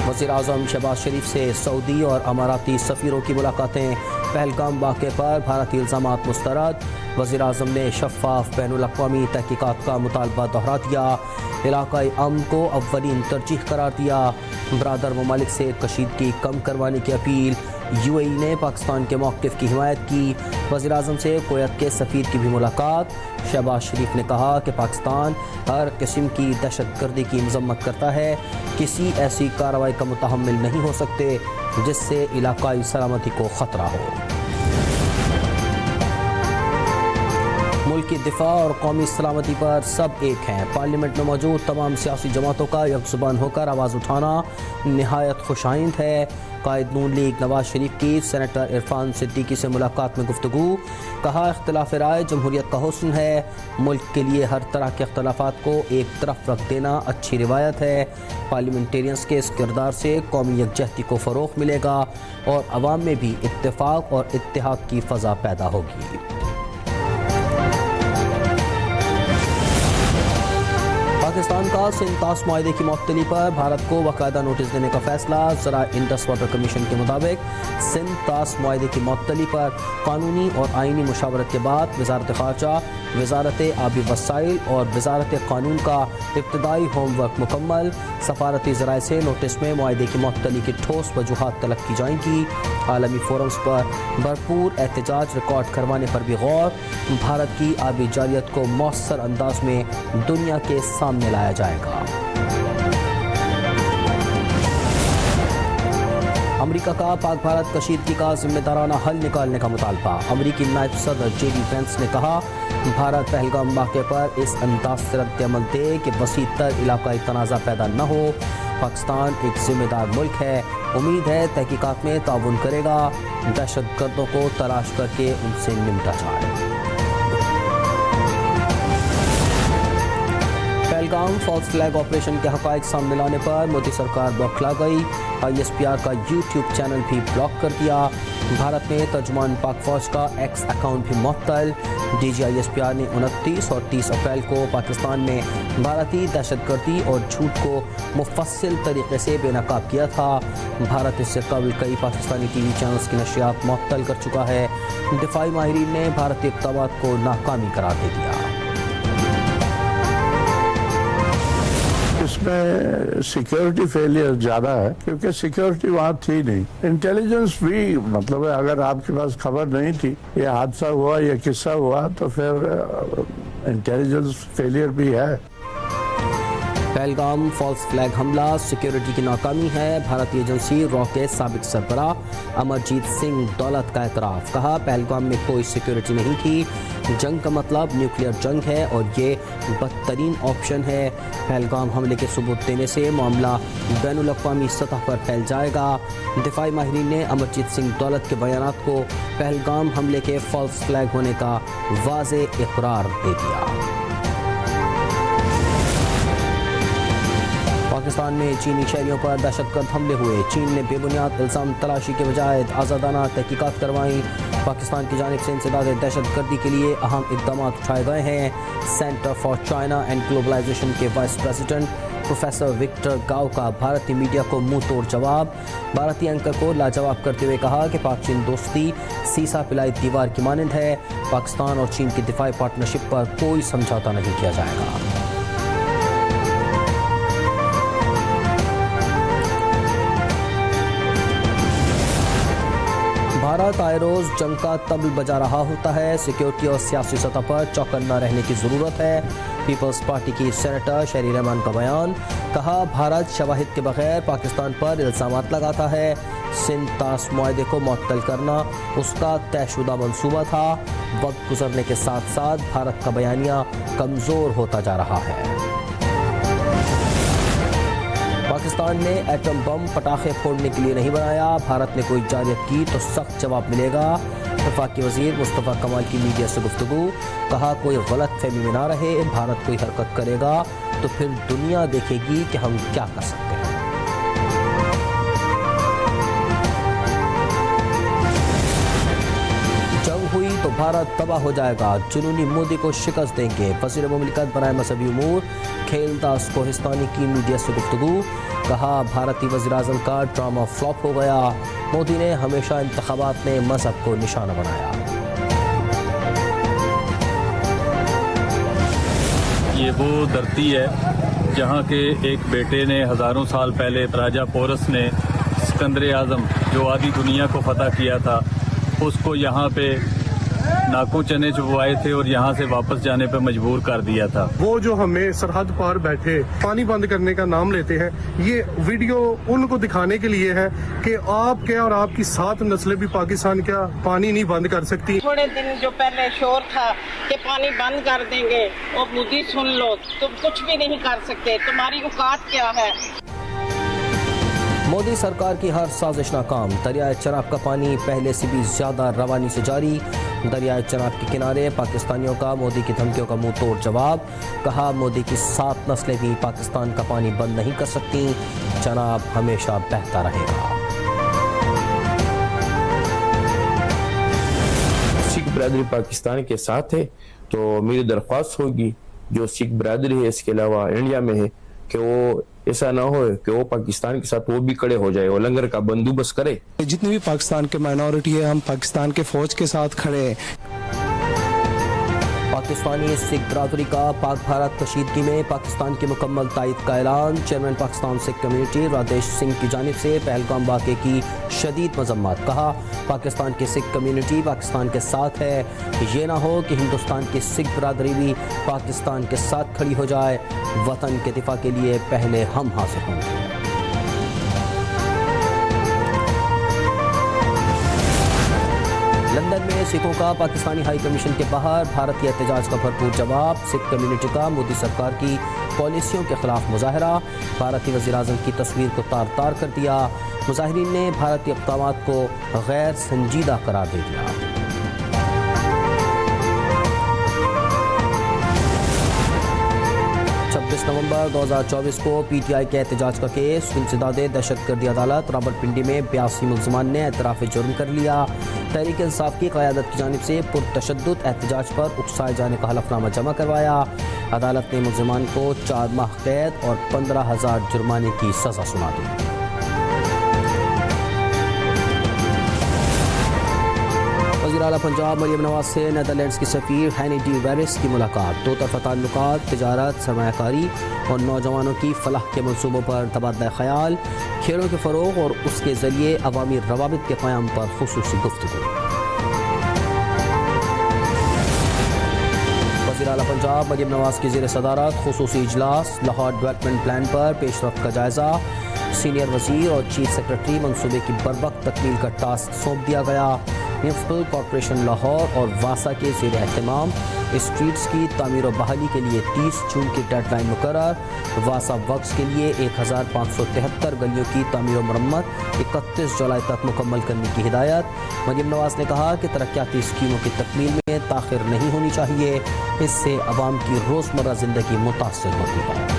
وزیر اعظم شہباز شریف سے سعودی اور اماراتی سفیروں کی ملاقاتیں، پہلگام واقعے پر بھارتی الزامات مسترد، وزیر اعظم نے شفاف بین الاقوامی تحقیقات کا مطالبہ دہرا دیا، علاقائی امن کو اولین ترجیح قرار دیا، برادر ممالک سے کشیدگی کم کروانے کی اپیل، یو اے ای نے پاکستان کے موقف کی حمایت کی، وزیر اعظم سے کویت کے سفیر کی بھی ملاقات، شہباز شریف نے کہا کہ پاکستان ہر قسم کی دہشت گردی کی مذمت کرتا ہے، کسی ایسی کارروائی کا متحمل نہیں ہو سکتے جس سے علاقائی سلامتی کو خطرہ ہو۔ ملک کی دفاع اور قومی سلامتی پر سب ایک ہیں، پارلیمنٹ میں موجود تمام سیاسی جماعتوں کا یک زبان ہو کر آواز اٹھانا نہایت خوش آئند ہے۔ قائد نون لیگ نواز شریف کی سینیٹر عرفان صدیقی سے ملاقات میں گفتگو، کہا اختلاف رائے جمہوریت کا حسن ہے، ملک کے لیے ہر طرح کے اختلافات کو ایک طرف رکھ دینا اچھی روایت ہے، پارلیمنٹیرینز کے اس کردار سے قومی یکجہتی کو فروغ ملے گا اور عوام میں بھی اتفاق اور اتحاد کی فضا پیدا ہوگی۔ پاکستان کا سندھ طاس معاہدے کی معطلی پر بھارت کو باقاعدہ نوٹس دینے کا فیصلہ، ذرائع انڈس واٹر کمیشن کے مطابق سندھ طاس معاہدے کی معطلی پر قانونی اور آئینی مشاورت کے بعد وزارت خارجہ، وزارت آبی وسائل اور وزارت قانون کا ابتدائی ہوم ورک مکمل، سفارتی ذرائع سے نوٹس میں معاہدے کی معطلی کی ٹھوس وجوہات طلب کی جائیں گی، عالمی فورمز پر بھرپور احتجاج ریکارڈ کروانے پر بھی غور، بھارت کی آبی جارحیت کو مؤثر انداز میں دنیا کے سامنے لایا جائے گا۔ امریکہ کا پاک بھارت کشیدگی کا ذمہ دارانہ حل نکالنے کا مطالبہ، امریکی نائب صدر جے ڈی وینس نے کہا بھارت پہلگام واقعے پر اس انداز سے رد عمل دے کہ وسیع تر علاقائی تنازع پیدا نہ ہو، پاکستان ایک ذمہ دار ملک ہے، امید ہے تحقیقات میں تعاون کرے گا، دہشت گردوں کو تلاش کر کے ان سے نمٹا جائے۔ پہلگام فالس فلیگ آپریشن کے حقائق سامنے لانے پر مودی سرکار بوکھلا گئی، آئی ایس پی آر کا یوٹیوب چینل بھی بلاک کر دیا، بھارت میں ترجمان پاک فوج کا ایکس اکاؤنٹ بھی معطل، D G I S P R نے 29 اور 30 اپریل کو پاکستان میں بھارتی دہشت گردی اور جھوٹ کو مفصل طریقے سے بے نقاب کیا تھا، بھارت اس سے قبل کئی پاکستانی ٹی وی چینلز کی نشریات معطل کر چکا ہے، دفاعی ماہرین نے بھارتی اقدامات کو ناکامی قرار دے دیا۔ اس میں سیکیورٹی فیلئر زیادہ ہے کیونکہ سیکیورٹی وہاں تھی نہیں، انٹیلیجنس بھی مطلب ہے اگر آپ کے پاس خبر نہیں تھی یہ حادثہ ہوا یا قصہ ہوا تو پھر انٹیلیجنس فیلئر بھی ہے۔ پہلگام فالس فلیگ حملہ سیکیورٹی کی ناکامی ہے، بھارتی ایجنسی را کے سابق سربراہ امرجیت سنگھ دولت کا اعتراف، کہا پہلگام میں کوئی سیکیورٹی نہیں تھی، جنگ کا مطلب نیوکلیئر جنگ ہے اور یہ بدترین آپشن ہے، پہلگام حملے کے ثبوت دینے سے معاملہ بین الاقوامی سطح پر پھیل جائے گا، دفاعی ماہرین نے امرجیت سنگھ دولت کے بیانات کو پہلگام حملے کے فالس فلیگ ہونے کا واضح اقرار دے دیا۔ پاکستان میں چینی شہریوں پر دہشت گرد حملے ہوئے، چین نے بے بنیاد الزام تلاشی کے بجائے آزادانہ تحقیقات کروائیں، پاکستان کی جانب سے انسداد دہشت گردی کے لیے اہم اقدامات اٹھائے گئے ہیں، centre for China and globalization کے vice president professor Victor Gao کا بھارتی میڈیا کو منہ توڑ جواب، بھارتی اینکر کو لاجواب کرتے ہوئے کہا کہ پاک چین دوستی سیسا پلائی دیوار کی مانند ہے، پاکستان اور چین کی دفاعی پارٹنرشپ پر کوئی سمجھوتہ نہیں کیا جائے گا۔ بھارت آئے روز جنگ کا طبل بجا رہا ہوتا ہے، سیکیورٹی اور سیاسی سطح پر چوکنا رہنے کی ضرورت ہے، پیپلز پارٹی کی سینیٹر شہری رحمان کا بیان، کہا بھارت شواہد کے بغیر پاکستان پر الزامات لگاتا ہے، سندھ طاس معاہدے کو معطل کرنا اس کا طے شدہ منصوبہ تھا، وقت گزرنے کے ساتھ ساتھ بھارت کا بیانیہ کمزور ہوتا جا رہا ہے۔ پاکستان نے ایٹم بم پٹاخے پھوڑنے کے لیے نہیں بنایا، بھارت نے کوئی جارحیت کی تو سخت جواب ملے گا، وفاقی وزیر مصطفیٰ کمال کی میڈیا سے گفتگو، کہا کوئی غلط فہمی میں نہ رہے، بھارت کوئی حرکت کرے گا تو پھر دنیا دیکھے گی کہ ہم کیا کر سکتے ہیں۔ جنگ ہوئی تو بھارت تباہ ہو جائے گا، جنونی مودی کو شکست دیں گے۔ وزیر مملکت برائے مذہبی امور کھیل داس کوہستانی کی میڈیا سے گفتگو، کہا بھارتی وزیراعظم کا ڈرامہ فلاپ ہو گیا، مودی نے ہمیشہ انتخابات میں مذہب کو نشانہ بنایا۔ یہ وہ دھرتی ہے جہاں کے ایک بیٹے نے ہزاروں سال پہلے راجہ پورس نے سکندر اعظم جو آدھی دنیا کو فتح کیا تھا اس کو یہاں پہ ناکوں چنے چبوائے تھے اور یہاں سے واپس جانے پہ مجبور کر دیا تھا۔ وہ جو ہمیں سرحد پار بیٹھے پانی بند کرنے کا نام لیتے ہیں، یہ ویڈیو ان کو دکھانے کے لیے ہے کہ آپ کیا اور آپ کی 7 نسلیں بھی پاکستان کیا پانی نہیں بند کر سکتی۔ تھوڑے دن جو پہلے شور تھا کہ پانی بند کر دیں گے، اور مودی سن لو، تم کچھ بھی نہیں کر سکتے، تمہاری اوقات کیا ہے۔ مودی سرکار کی ہر سازش ناکام، دریائے چناب کا پانی پہلے سے بھی زیادہ روانی سے جاری، دریائے چناب کے کنارے پاکستانیوں کا مودی کی دھمکیوں کا منہ توڑ جواب، کہا مودی کی 7 نسلیں بھی پاکستان کا پانی بند نہیں کر سکتی، چناب ہمیشہ بہتا رہے گا۔ سکھ برادری پاکستان کے ساتھ ہے تو میری درخواست ہوگی جو سکھ برادری ہے اس کے علاوہ انڈیا میں ہے کہ وہ ایسا نہ ہو کہ وہ پاکستان کے ساتھ وہ بھی کڑے ہو جائے، وہ لنگر کا بندوبست کرے۔ جتنی بھی پاکستان کے مائنورٹی ہے، ہم پاکستان کے فوج کے ساتھ کھڑے ہیں۔ پاکستانی سکھ برادری کا پاک بھارت کشیدگی میں پاکستان کی مکمل تائید کا اعلان، چیئرمین پاکستان سکھ کمیونٹی رادیش سنگھ کی جانب سے پہلگام واقعے کی شدید مذمت، کہا پاکستان کی سکھ کمیونٹی پاکستان کے ساتھ ہے، یہ نہ ہو کہ ہندوستان کی سکھ برادری بھی پاکستان کے ساتھ کھڑی ہو جائے، وطن کے دفاع کے لیے پہلے ہم حاضر ہوں گے۔ لندن میں سکھوں کا پاکستانی ہائی کمیشن کے باہر بھارتی احتجاج کا بھرپور جواب، سکھ کمیونٹی کا مودی سرکار کی پالیسیوں کے خلاف مظاہرہ، بھارتی وزیراعظم کی تصویر کو تار تار کر دیا، مظاہرین نے بھارتی اقدامات کو غیر سنجیدہ قرار دے دیا۔ 26 نومبر 2024 کو پی ٹی آئی کے احتجاج کا کیس، انسداد دہشت گردی عدالت راولپنڈی میں 82 ملزمان نے اعتراف جرم کر لیا، تحریک انصاف کی قیادت کی جانب سے پرتشدد احتجاج پر اکسائے جانے کا حلف نامہ جمع کروایا، عدالت نے ملزمان کو 4 ماہ قید اور 15,000 جرمانے کی سزا سنا دی۔ وزیر اعلیٰ پنجاب مریم نواز سے نیدرلینڈز کی سفیر ہینی ڈی ویرس کی ملاقات، دو طرفہ تعلقات، تجارت، سرمایہ کاری اور نوجوانوں کی فلاح کے منصوبوں پر تبادلہ خیال، کھیلوں کے فروغ اور اس کے ذریعے عوامی روابط کے قیام پر خصوصی گفتگو۔ وزیر اعلیٰ پنجاب مریم نواز کی زیر صدارت خصوصی اجلاس، لاہور ڈیولپمنٹ پلان پر پیش رفت کا جائزہ، سینئر وزیر اور چیف سیکرٹری منصوبے کی بروقت تکمیل کا ٹاسک سونپ دیا گیا، میونسپل کارپوریشن لاہور اور واسا کے زیر اہتمام اسٹریٹس کی تعمیر و بحالی کے لیے 30 جون کی ڈیڈ لائن مقرر، واسا ورکس کے لیے 1573 گلیوں کی تعمیر و مرمت 31 جولائی تک مکمل کرنے کی ہدایت۔ مریم نواز نے کہا کہ ترقیاتی اسکیموں کی تکمیل میں تاخیر نہیں ہونی چاہیے، اس سے عوام کی روزمرہ زندگی متاثر ہوتی ہے۔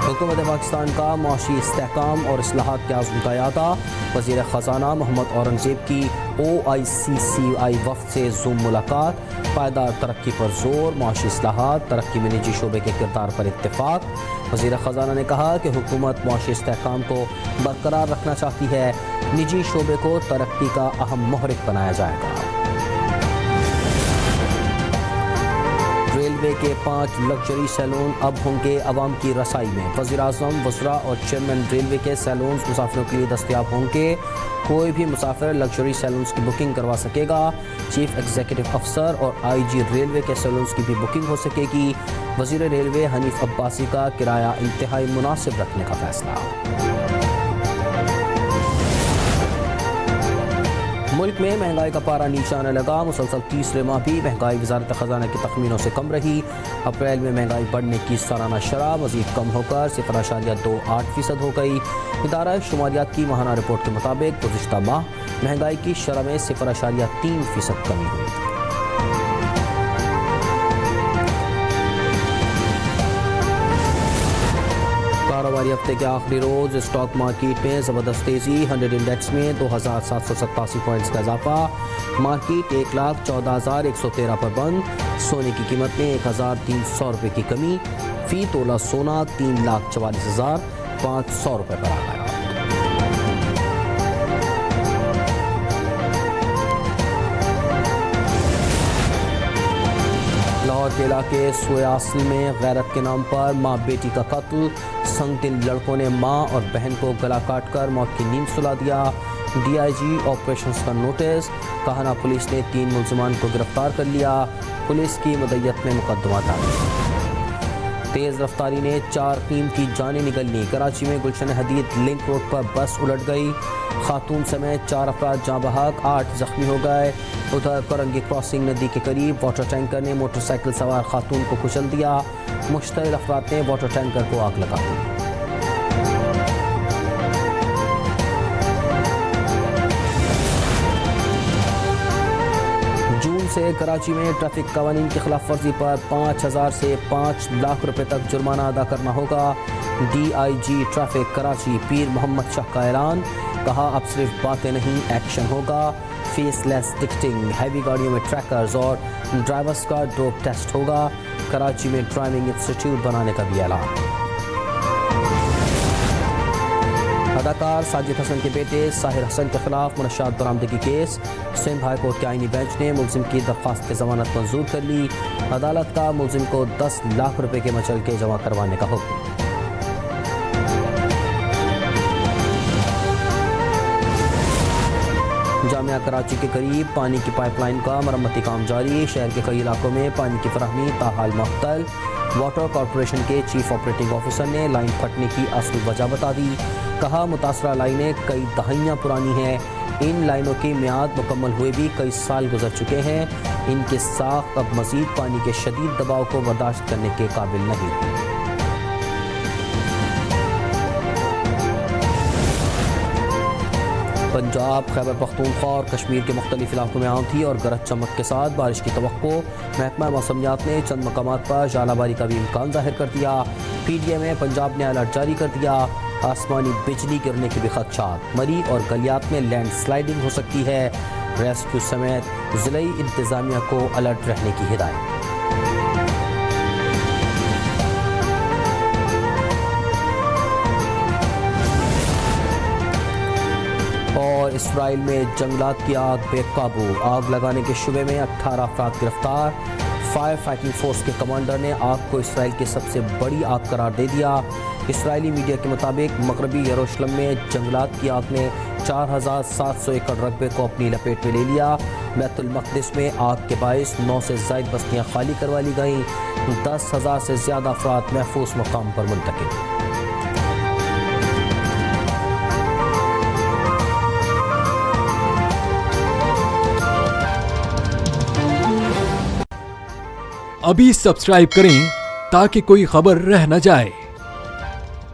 حکومت پاکستان کا معاشی استحکام اور اصلاحات کے عزم کا اعادہ، وزیر خزانہ محمد اورنگزیب کی OICCI وفد سے زوم ملاقات، پائیدار ترقی پر زور، معاشی اصلاحات، ترقی میں نجی شعبے کے کردار پر اتفاق۔ وزیر خزانہ نے کہا کہ حکومت معاشی استحکام کو برقرار رکھنا چاہتی ہے، نجی شعبے کو ترقی کا اہم محرک بنایا جائے گا۔ ریلوے کے 5 لگژری سیلون اب ہوں گے عوام کی رسائی میں، وزیر اعظم، وزراء اور چیئرمین ریلوے کے سیلونز مسافروں کے لیے دستیاب ہوں گے، کوئی بھی مسافر لگژری سیلونز کی بکنگ کروا سکے گا، چیف ایگزیکٹو افسر اور IG ریلوے کے سیلونز کی بھی بکنگ ہو سکے گی، وزیر ریلوے حنیف عباسی کا کرایہ انتہائی مناسب رکھنے کا فیصلہ۔ ملک میں مہنگائی کا پارہ نیچے آنے لگا، مسلسل تیسرے ماہ بھی مہنگائی وزارت خزانہ کے تخمینوں سے کم رہی، اپریل میں مہنگائی بڑھنے کی سالانہ شرح مزید کم ہو کر 0.28% ہو گئی۔ ادارہ شماریات کی ماہانہ رپورٹ کے مطابق گزشتہ ماہ مہنگائی کی شرح میں 0.3% کمی ہوئی۔ کاروباری ہفتے کے آخری روز اسٹاک مارکیٹ میں زبردست تیزی، 100 انڈیکس میں 2787 پوائنٹس کا اضافہ، مارکیٹ 1,14,113 پر بند، سونے کی قیمت میں 1,300 روپے کی کمی، فی تولہ سونا 3,44,500 روپے پر آ گیا۔ لاہور کے علاقے سوئے اصل میں غیرت کے نام پر ماں بیٹی کا قتل، سنگدل لڑکوں نے ماں اور بہن کو گلا کاٹ کر موت کی نیند سلا دیا، ڈی آئی جی آپریشنز کا نوٹس، کہانا پولیس نے 3 ملزمان کو گرفتار کر لیا، پولیس کی مدیت میں مقدمہ درج۔ تیز رفتاری نے 4 قیمتی جانیں نگل لیں، کراچی میں گلشن حدید لنک روڈ پر بس الٹ گئی، خاتون سمیت 4 افراد جاں بحق، 8 زخمی ہو گئے۔ ادھر کرنگی کراسنگ ندی کے قریب واٹر ٹینکر نے موٹر سائیکل سوار خاتون کو کچل دیا، مشتعل افراد نے واٹر ٹینکر کو آگ لگا دی۔ جون سے کراچی میں ٹریفک قوانین کی خلاف ورزی پر 5,000 سے 5 لاکھ روپے تک جرمانہ ادا کرنا ہوگا، D I G traffic Karachi Pir Muhammad Shah کا اعلان، کہا اب صرف باتیں نہیں ایکشن ہوگا، فیس لیس ٹکٹنگ، ہیوی گاڑیوں میں ٹریکرز اور ڈرائیورز کا ڈوپ ٹیسٹ ہوگا، کراچی میں ڈرائیونگ انسٹیٹیوٹ بنانے کا بھی اعلان۔ اداکار ساجد حسن کے بیٹے ساحر حسن کے خلاف منشیات برآمدگی کیس، سندھ ہائی کورٹ کے آئینی بینچ نے ملزم کی درخواست کی ضمانت منظور کر لی، عدالت کا ملزم کو 10 لاکھ روپے کے مچلکے جمع کروانے کا حکم۔ جامعہ کراچی کے قریب پانی کی پائپ لائن کا مرمتی کام جاری، شہر کے کئی علاقوں میں پانی کی فراہمی تاحال معطل، واٹر کارپوریشن کے چیف آپریٹنگ آفیسر نے لائن پھٹنے کی اصل وجہ بتا دی، کہا متاثرہ لائنیں کئی دہائیاں پرانی ہیں، ان لائنوں کی میعاد مکمل ہوئے بھی کئی سال گزر چکے ہیں، ان کی ساخت اب مزید پانی کے شدید دباؤ کو برداشت کرنے کے قابل نہیں۔ پنجاب، خیبر پختونخوا اور کشمیر کے مختلف علاقوں میں آندھی اور گرج چمک کے ساتھ بارش کی توقع، محکمہ موسمیات نے چند مقامات پر ژالہ باری کا بھی امکان ظاہر کر دیا، پی ڈی اے میں پنجاب نے الرٹ جاری کر دیا، آسمانی بجلی گرنے کے بھی خدشات، مری اور گلیات میں لینڈ سلائیڈنگ ہو سکتی ہے، ریسکیو سمیت ضلعی انتظامیہ کو الرٹ رہنے کی ہدایت۔ اور اسرائیل میں جنگلات کی آگ بے قابو، آگ لگانے کے شبے میں 18 افراد گرفتار، فائر فائٹنگ فورس کے کمانڈر نے آگ کو اسرائیل کی سب سے بڑی آگ قرار دے دیا۔ اسرائیلی میڈیا کے مطابق مغربی یروشلم میں جنگلات کی آگ نے 4,700 ایکڑ رقبے کو اپنی لپیٹ میں لے لیا، بیت المقدس میں آگ کے باعث 9 سے زائد بستیاں خالی کروا لی گئیں، 10,000 سے زیادہ افراد محفوظ مقام پر منتقل۔ ابھی سبسکرائب کریں تاکہ کوئی خبر رہ نہ جائے۔